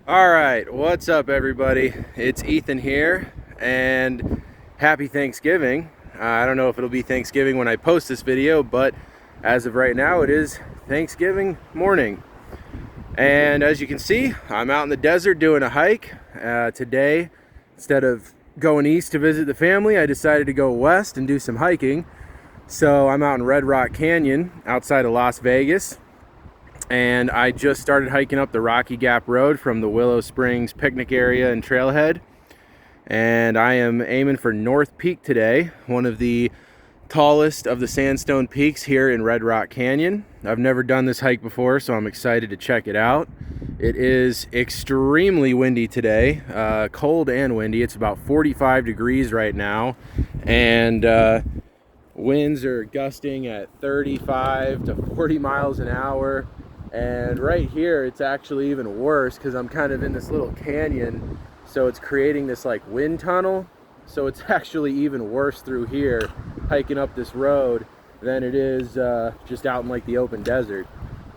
All right, what's up everybody? It's Ethan here, and happy Thanksgiving. I don't know if it'll be Thanksgiving when I post this video, but as of right now it is Thanksgiving morning. And as you can see, I'm out in the desert doing a hike. Today, instead of going east to visit the family, I decided to go west and do some hiking. So I'm out in Red Rock Canyon outside of Las Vegas. And I just started hiking up the Rocky Gap Road from the Willow Springs picnic area and trailhead. And I am aiming for North Peak today, one of the tallest of the sandstone peaks here in Red Rock Canyon. I've never done this hike before, so I'm excited to check it out. It is extremely windy today, cold and windy. It's about 45 degrees right now, and winds are gusting at 35 to 40 miles an hour. And right here it's actually even worse because I'm kind of in this little canyon, so it's creating this like wind tunnel. So it's actually even worse through here hiking up this road than it is just out in like the open desert.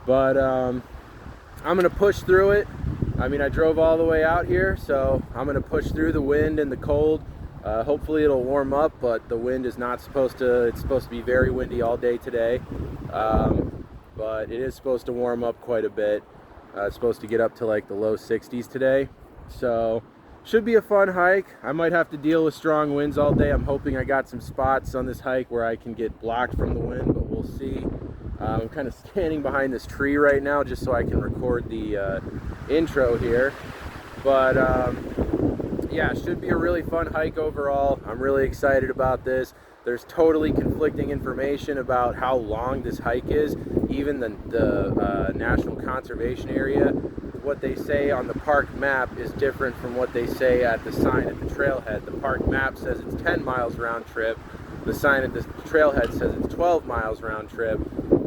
But I'm gonna push through it. I mean, I drove all the way out here, so I'm gonna push through the wind and the cold. Hopefully it'll warm up, but the wind is not supposed to, it's supposed to be very windy all day today. But it is supposed to warm up quite a bit. It's supposed to get up to like the low 60s today. So should be a fun hike. I might have to deal with strong winds all day. I'm hoping I got some spots on this hike where I can get blocked from the wind, but we'll see. I'm kind of standing behind this tree right now just so I can record the intro here. But yeah, it should be a really fun hike overall. I'm really excited about this. There's totally conflicting information about how long this hike is. Even the National Conservation Area, what they say on the park map is different from what they say at the sign at the trailhead. The park map says it's 10 miles round trip. The sign at the trailhead says it's 12 miles round trip.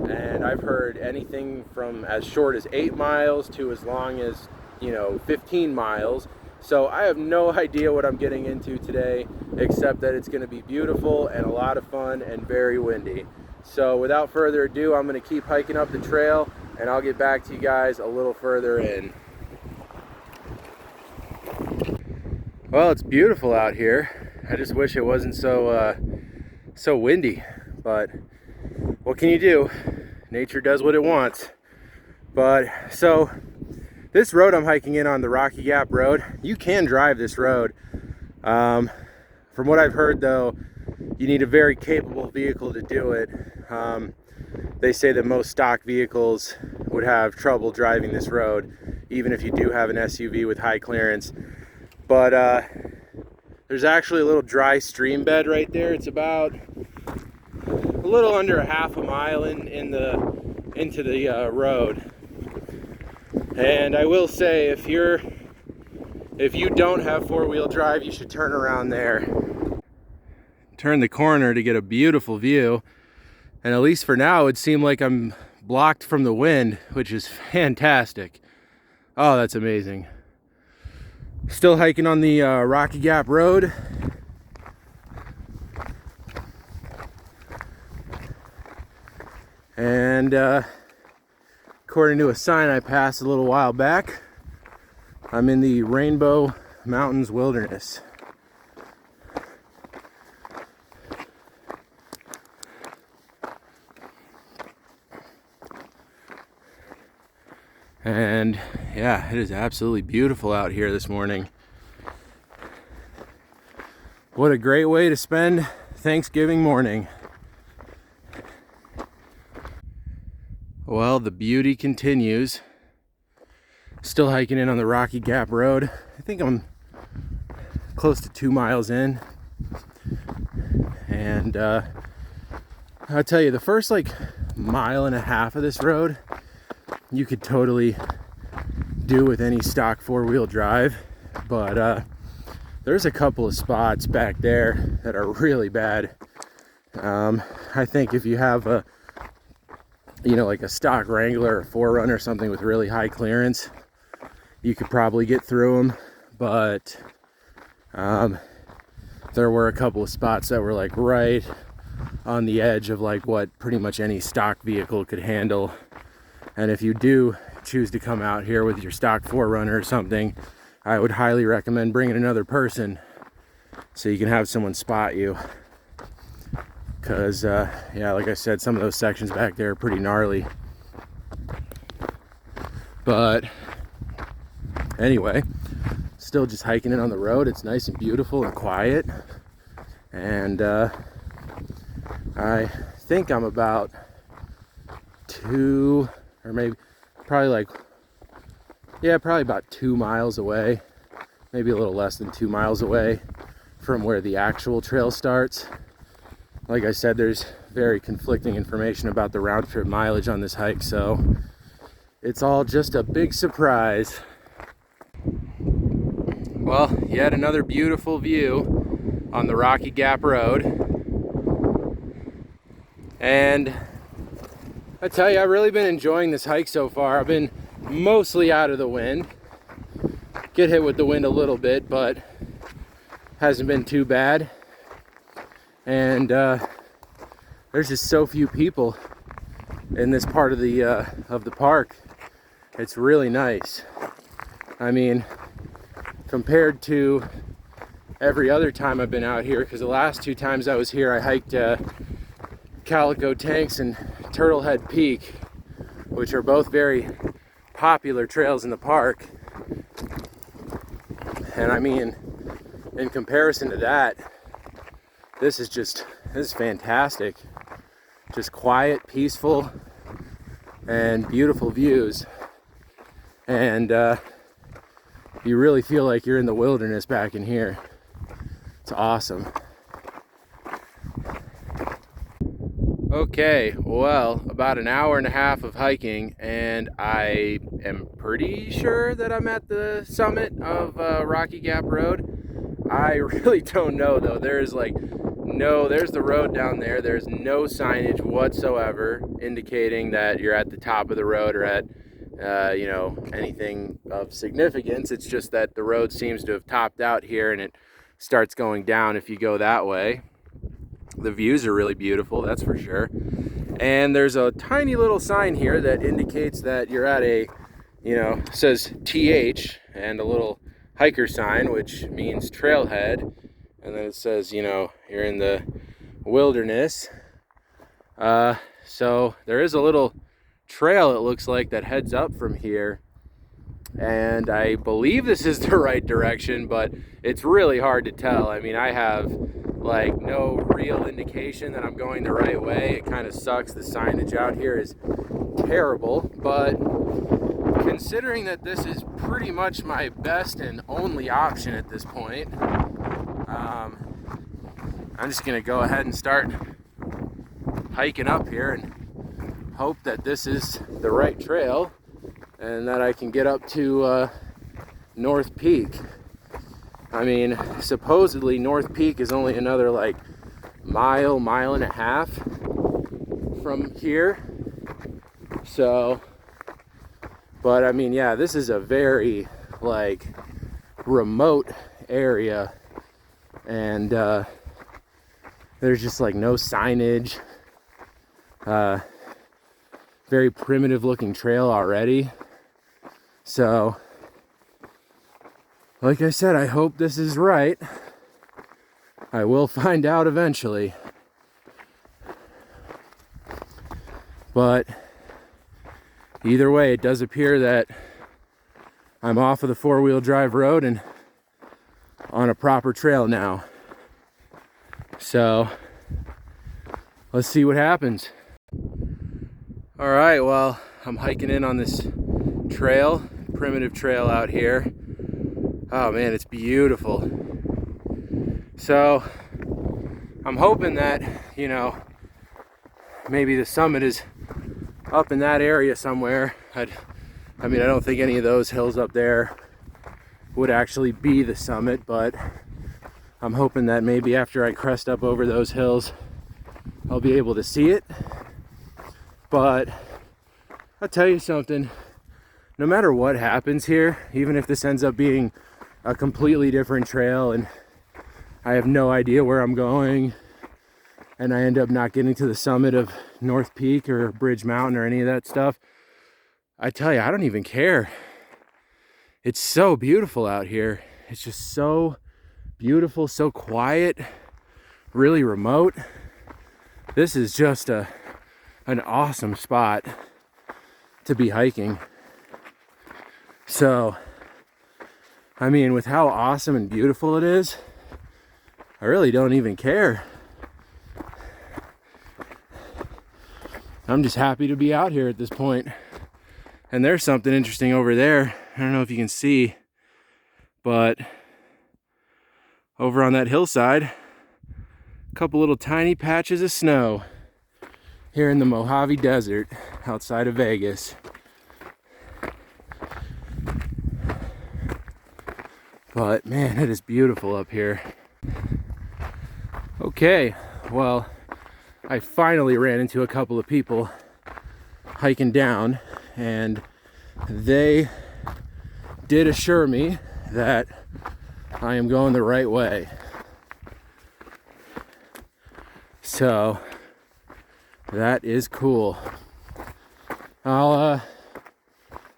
And I've heard anything from as short as 8 miles to as long as, 15 miles. So I have no idea what I'm getting into today, except that it's going to be beautiful and a lot of fun and very windy. So without further ado, I'm going to keep hiking up the trail, and I'll get back to you guys a little further in. Well, it's beautiful out here. I just wish it wasn't so windy, but what can you do? Nature does what it wants. But so this road I'm hiking in on, the Rocky Gap Road, you can drive this road. From what I've heard though, you need a very capable vehicle to do it. They say that most stock vehicles would have trouble driving this road, even if you do have an SUV with high clearance. But there's actually a little dry stream bed right there. It's about a little under a half a mile into the road. And I will say, if you don't have four-wheel drive, you should turn around there. Turn the corner to get a beautiful view. And at least for now, it would seem like I'm blocked from the wind, which is fantastic. Oh, that's amazing. Still hiking on the Rocky Gap Road. And according to a sign I passed a little while back, I'm in the Rainbow Mountains Wilderness. And yeah, it is absolutely beautiful out here this morning. What a great way to spend Thanksgiving morning. Well, the beauty continues. Still hiking in on the Rocky Gap Road. I think I'm close to 2 miles in. And I'll tell you, the first like mile and a half of this road, you could totally do with any stock four-wheel drive. But there's a couple of spots back there that are really bad. I think if you have a like a stock Wrangler or 4Runner or something with really high clearance, you could probably get through them. But there were a couple of spots that were like right on the edge of like what pretty much any stock vehicle could handle. And if you do choose to come out here with your stock 4Runner or something, I would highly recommend bringing another person so you can have someone spot you. Because, yeah, like I said, some of those sections back there are pretty gnarly. But anyway, still just hiking it on the road. It's nice and beautiful and quiet. And I think I'm about 2 or maybe probably like, yeah, probably about 2 miles away, maybe a little less than 2 miles away from where the actual trail starts. Like I said, there's very conflicting information about the round trip mileage on this hike, so it's all just a big surprise. Well, yet another beautiful view on the Rocky Gap Road. And I tell you, I've really been enjoying this hike so far. I've been mostly out of the wind. Get hit with the wind a little bit, but hasn't been too bad. And there's just so few people in this part of the park. It's really nice. I mean, compared to every other time I've been out here, because the last 2 times I was here, I hiked Calico Tanks and Trailhead Peak, which are both very popular trails in the park. And I mean, in comparison to that, this is fantastic. Just quiet, peaceful, and beautiful views. And you really feel like you're in the wilderness back in here. It's awesome. Okay, well, about an hour and a half of hiking, and I am pretty sure that I'm at the summit of Rocky Gap Road. I really don't know though. There's the road down there. There's no signage whatsoever indicating that you're at the top of the road or at anything of significance. It's just that the road seems to have topped out here and it starts going down if you go that way. The views are really beautiful, that's for sure. And there's a tiny little sign here that indicates that you're at a, says TH and a little hiker sign, which means trailhead. And then it says, you're in the wilderness. So there is a little trail, it looks like, that heads up from here. And I believe this is the right direction, but it's really hard to tell. I mean, I have like no real indication that I'm going the right way. It kind of sucks. The signage out here is terrible, but considering that this is pretty much my best and only option at this point, I'm just gonna go ahead and start hiking up here and hope that this is the right trail and that I can get up to North Peak. I mean, supposedly North Peak is only another like mile and a half from here. So, but I mean, yeah, this is a very like remote area, and there's just like no signage. Very primitive looking trail already. So, like I said, I hope this is right. I will find out eventually. But either way, it does appear that I'm off of the 4-wheel drive road and on a proper trail now. So let's see what happens. All right, well, I'm hiking in on this trail, primitive trail out here. Oh man, it's beautiful. So I'm hoping that, maybe the summit is up in that area somewhere. I don't think any of those hills up there would actually be the summit, but I'm hoping that maybe after I crest up over those hills, I'll be able to see it. But I'll tell you something, no matter what happens here, even if this ends up being a completely different trail and I have no idea where I'm going and I end up not getting to the summit of North Peak or Bridge Mountain or any of that stuff, I tell you, I don't even care. It's so beautiful out here. It's just so beautiful, so quiet, really remote. This is just an awesome spot to be hiking. So, I mean, with how awesome and beautiful it is, I really don't even care. I'm just happy to be out here at this point. And there's something interesting over there. I don't know if you can see, but over on that hillside, a couple little tiny patches of snow here in the Mojave Desert outside of Vegas. But man, it is beautiful up here. Okay, well, I finally ran into a couple of people hiking down, and they did assure me that I am going the right way. So that is cool.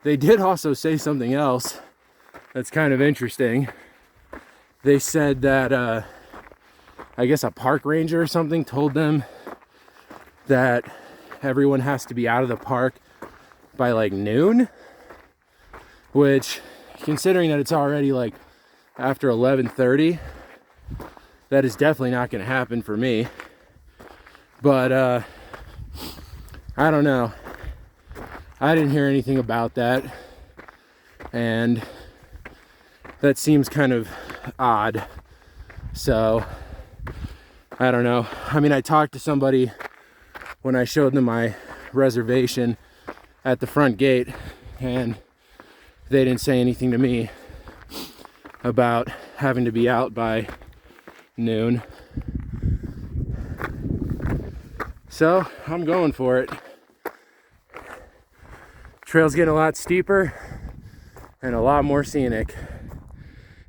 They did also say something else that's kind of interesting. They said that I guess a park ranger or something told them that everyone has to be out of the park by like noon, which, considering that it's already like after 11:30, that is definitely not going to happen for me. But I don't know. I didn't hear anything about that, and that seems kind of odd. So I don't know. I mean, I talked to somebody when I showed them my reservation at the front gate, and they didn't say anything to me about having to be out by noon. So I'm going for it. Trail's getting a lot steeper and a lot more scenic.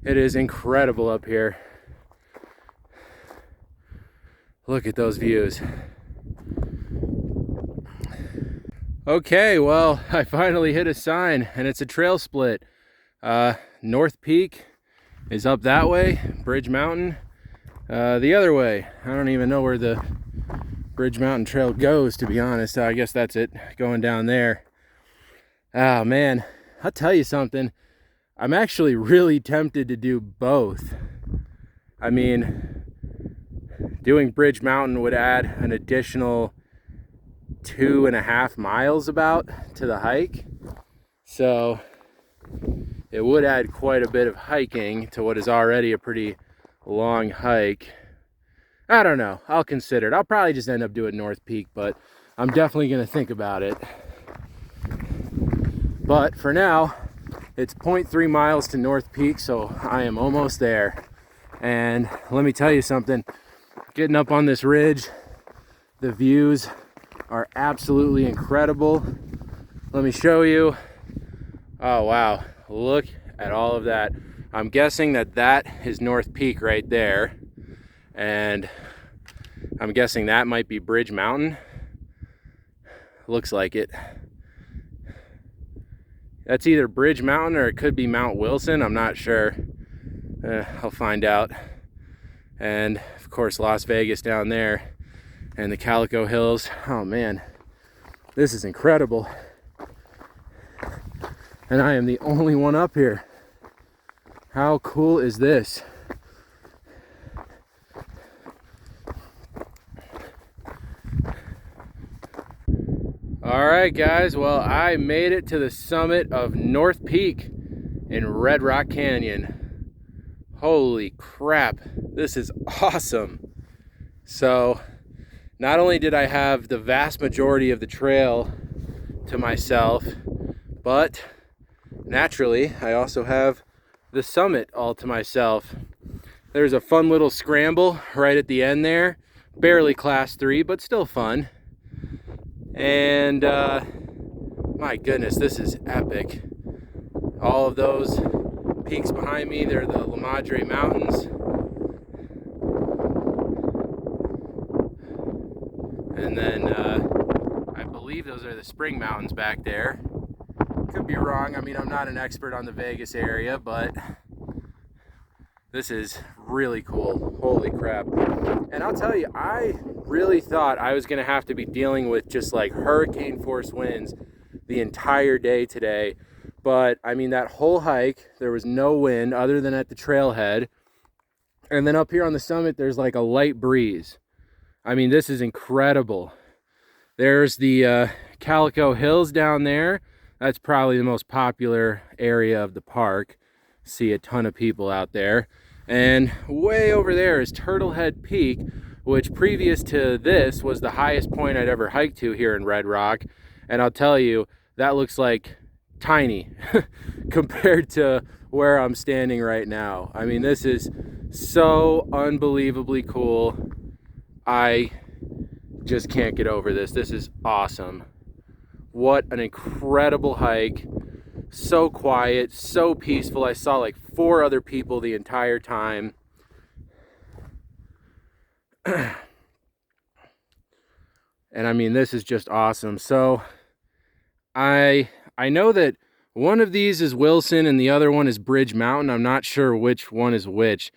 It is incredible up here. Look at those views. Okay, well, I finally hit a sign, and it's a trail split. North Peak is up that way, Bridge Mountain the other way. I don't even know where the Bridge Mountain Trail goes, to be honest. I guess that's it, going down there. Oh man, I'll tell you something. I'm actually really tempted to do both. I mean, doing Bridge Mountain would add an additional 2.5 miles about to the hike. So it would add quite a bit of hiking to what is already a pretty long hike. I don't know. I'll consider it. I'll probably just end up doing North Peak, but I'm definitely going to think about it. But for now, it's 0.3 miles to North Peak, so I am almost there. And let me tell you something. Getting up on this ridge, the views are absolutely incredible. Let me show you. Oh wow, look at all of that. I'm guessing that that is North Peak right there, and I'm guessing that might be Bridge Mountain. Looks like it. That's either Bridge Mountain or it could be Mount Wilson. I'm not sure. I'll find out. And of course Las Vegas down there and the Calico Hills. Oh man, this is incredible. And I am the only one up here. How cool is this? All right guys, well, I made it to the summit of North Peak in Red Rock Canyon. Holy crap, this is awesome. So not only did I have the vast majority of the trail to myself, but naturally I also have the summit all to myself. There's a fun little scramble right at the end there, barely class 3, but still fun. And my goodness, this is epic. All of those peaks behind me, they're the La Madre Mountains. And then I believe those are the Spring Mountains back there. Could be wrong. I mean, I'm not an expert on the Vegas area, but this is really cool. Holy crap. And I'll tell you, I really thought I was going to have to be dealing with just like hurricane force winds the entire day today. But I mean, that whole hike, there was no wind other than at the trailhead. And then up here on the summit, there's like a light breeze. I mean, this is incredible. There's the Calico Hills down there. That's probably the most popular area of the park. See a ton of people out there. And way over there is Turtlehead Peak, which previous to this was the highest point I'd ever hiked to here in Red Rock. And I'll tell you, that looks like tiny compared to where I'm standing right now. I mean, this is so unbelievably cool. I just can't get over this. This is awesome. What an incredible hike. So quiet, so peaceful. I saw like 4 other people the entire time. And I mean, this is just awesome. So I know that one of these is Wilson and the other one is Bridge Mountain. I'm not sure which one is which.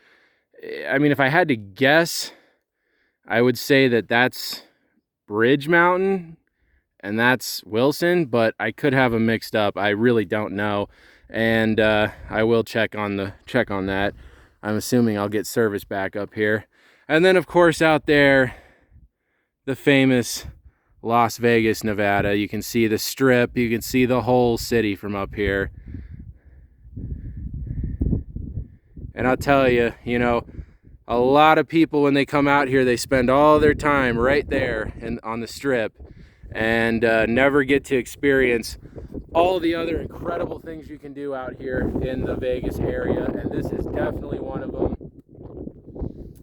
I mean, if I had to guess, I would say that that's Bridge Mountain and that's Wilson, but I could have them mixed up. I really don't know. And I will check on that. I'm assuming I'll get service back up here. And then of course out there, the famous Las Vegas, Nevada. You can see the Strip, you can see the whole city from up here. And I'll tell you, you know, a lot of people when they come out here, they spend all their time right there on the Strip and never get to experience all the other incredible things you can do out here in the Vegas area. And this is definitely one of them.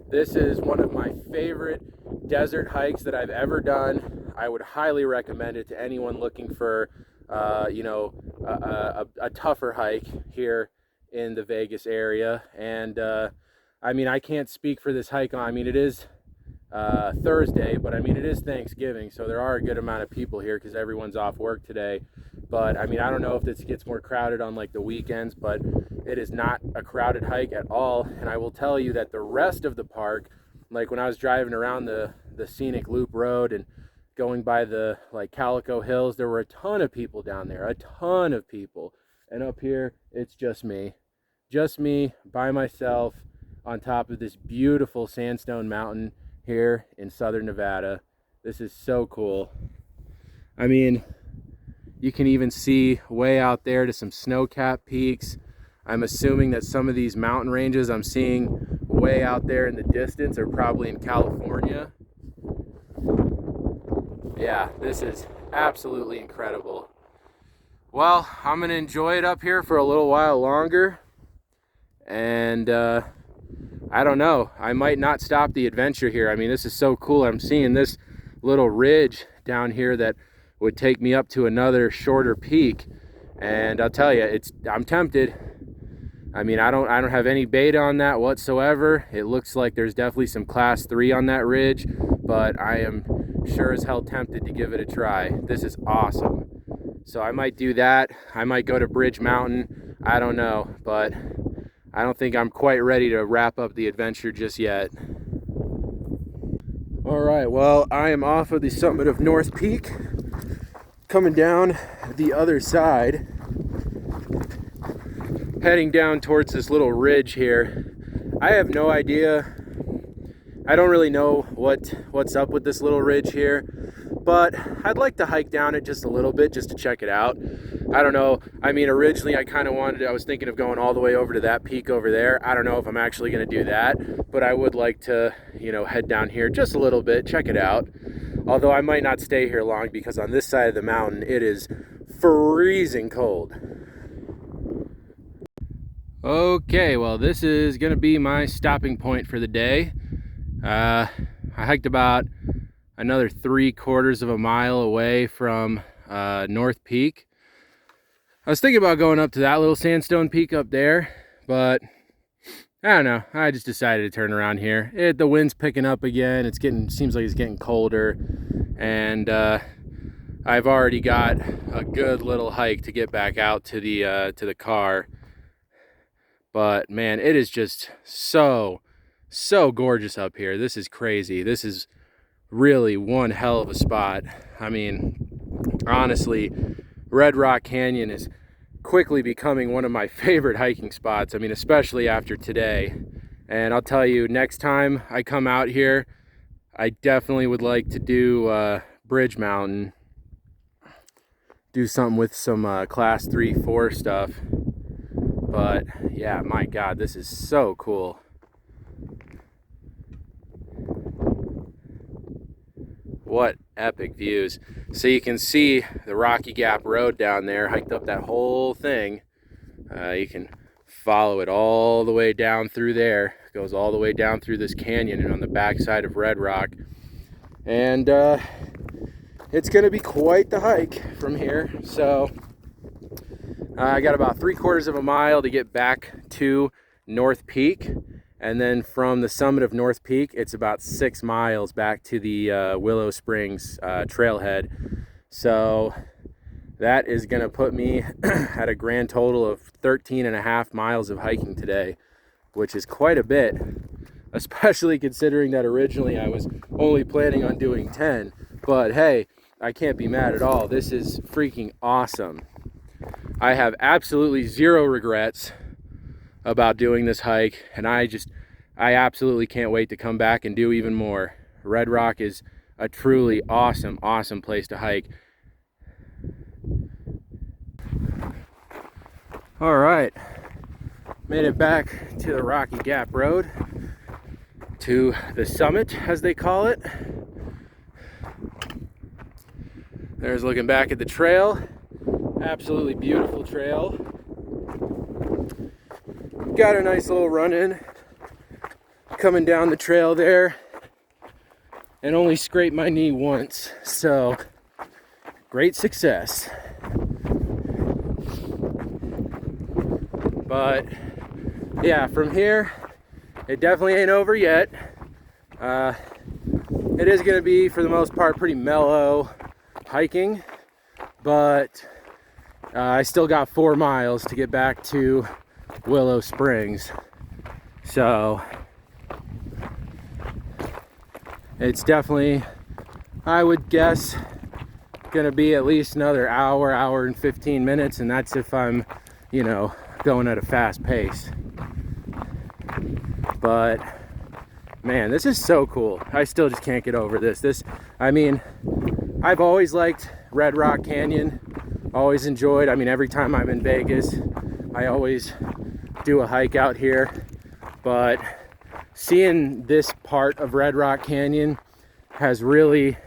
This is one of my favorite desert hikes that I've ever done. I would highly recommend it to anyone looking for, you know, a tougher hike here in the Vegas area. And I mean, I can't speak for this hike. I mean, it is Thursday, but I mean, it is Thanksgiving, so there are a good amount of people here because everyone's off work today. But I mean, I don't know if this gets more crowded on like the weekends, but it is not a crowded hike at all. And I will tell you that the rest of the park, like when I was driving around the scenic loop road and going by the like Calico Hills, there were a ton of people down there, a ton of people. And up here, it's just me by myself on top of this beautiful sandstone mountain here in southern Nevada. This is so cool. I mean, you can even see way out there to some snow-capped peaks. I'm assuming that some of these mountain ranges I'm seeing way out there in the distance are probably in California. Yeah, this is absolutely incredible. Well, I'm gonna enjoy it up here for a little while longer. And I don't know, I might not stop the adventure here. I mean, this is so cool. I'm seeing this little ridge down here that would take me up to another shorter peak. And I'll tell you, I'm tempted. I mean, I don't have any beta on that whatsoever. It looks like there's definitely some class 3 on that ridge, but I am sure as hell tempted to give it a try. This is awesome. So I might do that. I might go to Bridge Mountain. I don't know, but I don't think I'm quite ready to wrap up the adventure just yet. All right, well, I am off of the summit of North Peak, coming down the other side, heading down towards this little ridge here. I have no idea. I don't really know what's up with this little ridge here, but I'd like to hike down it just a little bit just to check it out. I don't know. I mean, originally I was thinking of going all the way over to that peak over there. I don't know if I'm actually going to do that, but I would like to, you know, head down here just a little bit, check it out. Although I might not stay here long because on this side of the mountain, it is freezing cold. Okay, well, this is going to be my stopping point for the day. I hiked about another 3/4 of a mile away from North Peak. I was thinking about going up to that little sandstone peak up there, but I don't know. I just decided to turn around here. The wind's picking up again. Seems like it's getting colder, and I've already got a good little hike to get back out to the car. But man, it is just so gorgeous up here. This is crazy. This is really one hell of a spot. I mean, honestly, Red Rock Canyon is quickly becoming one of my favorite hiking spots. I mean, especially after today. And I'll tell you, next time I come out here, I definitely would like to do Bridge Mountain. Do something with some class 3-4 stuff. But yeah, my God, this is so cool. What epic views. So you can see the Rocky Gap Road down there, hiked up that whole thing. You can follow it all the way down through there. It goes all the way down through this canyon and on the backside of Red Rock. And it's gonna be quite the hike from here. So I got about 3/4 of a mile to get back to North Peak. And then from the summit of North Peak, it's about 6 miles back to the Willow Springs trailhead. So that is gonna put me at a grand total of 13.5 miles of hiking today, which is quite a bit, especially considering that originally I was only planning on doing 10. But hey, I can't be mad at all. This is freaking awesome. I have absolutely zero regrets about doing this hike, and I absolutely can't wait to come back and do even more. Red Rock is a truly awesome place to hike. All right, made it back to the Rocky Gap Road, to the summit, as they call it. There's looking back at the trail. Absolutely beautiful trail. Got a nice little run in coming down the trail there, and only scraped my knee once, so great success. But yeah, from here it definitely ain't over yet. It is going to be, for the most part, pretty mellow hiking, but I still got 4 miles to get back to Willow Springs, so it's definitely, I would guess, gonna be at least another hour and 15 minutes, and that's if I'm, you know, going at a fast pace. But man, this is so cool. I still just can't get over this. I mean, I've always liked Red Rock Canyon, always enjoyed. I mean, every time I'm in Vegas, I always do a hike out here. But seeing this part of Red Rock Canyon has really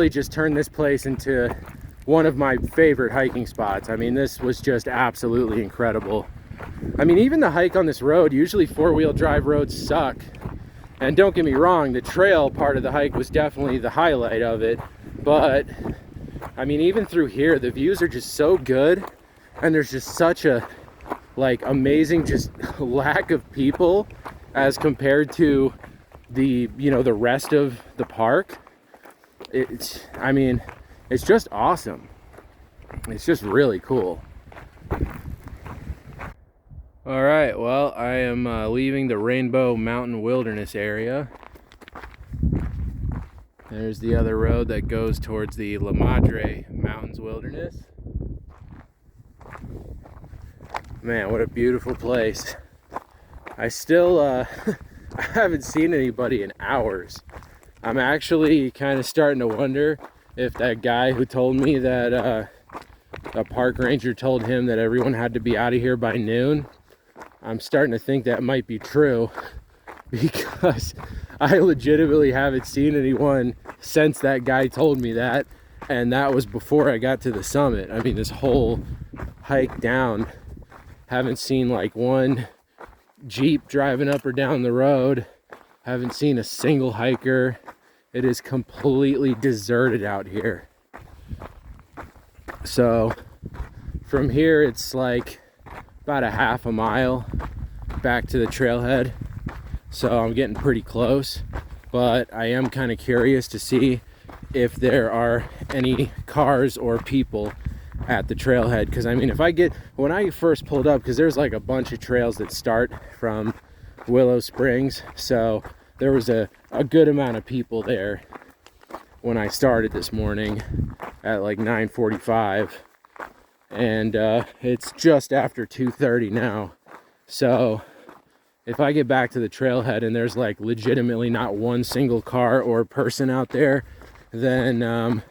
just turned this place into one of my favorite hiking spots. I mean, this was just absolutely incredible. I mean, even the hike on this road, usually 4-wheel drive roads suck. And don't get me wrong, the trail part of the hike was definitely the highlight of it. But I mean, even through here, the views are just so good, and there's just such a amazing just lack of people as compared to the, you know, the rest of the park. I mean, it's just awesome. It's just really cool. All right, well, I am leaving the Rainbow Mountain Wilderness area. There's the other road that goes towards the La Madre Mountains Wilderness. Man, what a beautiful place. I still I haven't seen anybody in hours. I'm actually kind of starting to wonder if that guy who told me that a park ranger told him that everyone had to be out of here by noon, I'm starting to think that might be true, because I legitimately haven't seen anyone since that guy told me that, and that was before I got to the summit. I mean, this whole hike down, haven't seen like one Jeep driving up or down the road, haven't seen a single hiker. It is completely deserted out here. So from here, it's like about a half a mile back to the trailhead, so I'm getting pretty close. But I am kind of curious to see if there are any cars or people at the trailhead. Because I mean, when I first pulled up, because there's like a bunch of trails that start from Willow Springs, so there was a good amount of people there when I started this morning at like 9:45, and it's just after 2:30 now. So if I get back to the trailhead and there's like legitimately not one single car or person out there, then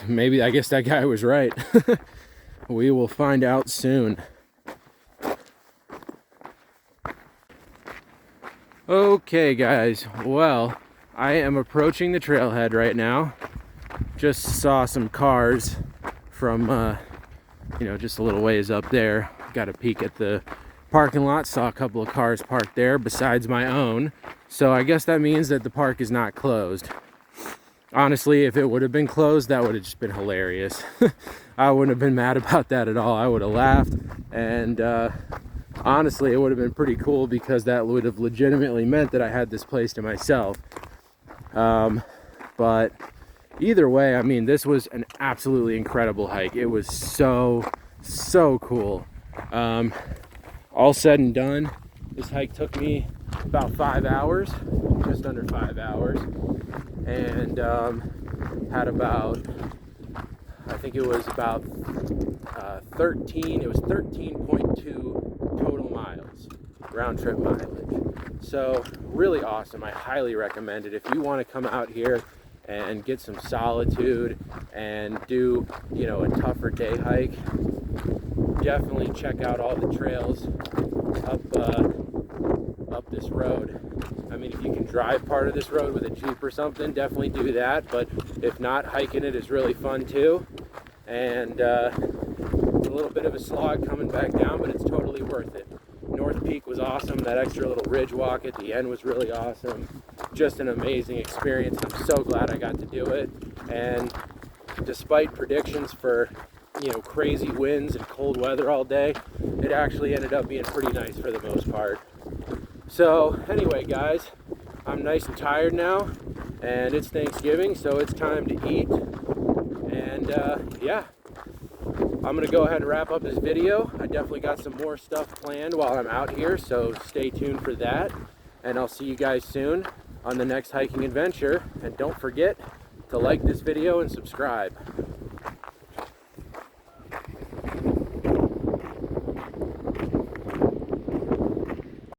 maybe, I guess that guy was right. We will find out soon. Okay guys, well, I am approaching the trailhead right now. Just saw some cars from just a little ways up there. Got a peek at the parking lot, saw a couple of cars parked there besides my own. So I guess that means that the park is not closed. Honestly, if it would have been closed, that would have just been hilarious. I wouldn't have been mad about that at all. I would have laughed, and honestly, it would have been pretty cool because that would have legitimately meant that I had this place to myself. But either way, I mean, this was an absolutely incredible hike. It was so cool. All said and done, this hike took me about 5 hours, just under 5 hours, and had about, I think it was about 13.2 total miles, round trip mileage. So really awesome. I highly recommend it. If you want to come out here and get some solitude and do, a tougher day hike, definitely check out all the trails up this road. I mean, if you can drive part of this road with a Jeep or something, definitely do that. But if not, hiking it is really fun too. And a little bit of a slog coming back down, but it's totally worth it. North Peak was awesome. That extra little ridge walk at the end was really awesome. Just an amazing experience. I'm so glad I got to do it. And despite predictions for, crazy winds and cold weather all day, it actually ended up being pretty nice for the most part. So anyway, guys, I'm nice and tired now, and it's Thanksgiving, so it's time to eat. And yeah, I'm gonna go ahead and wrap up this video. I definitely got some more stuff planned while I'm out here, so stay tuned for that. And I'll see you guys soon on the next hiking adventure. And don't forget to like this video and subscribe.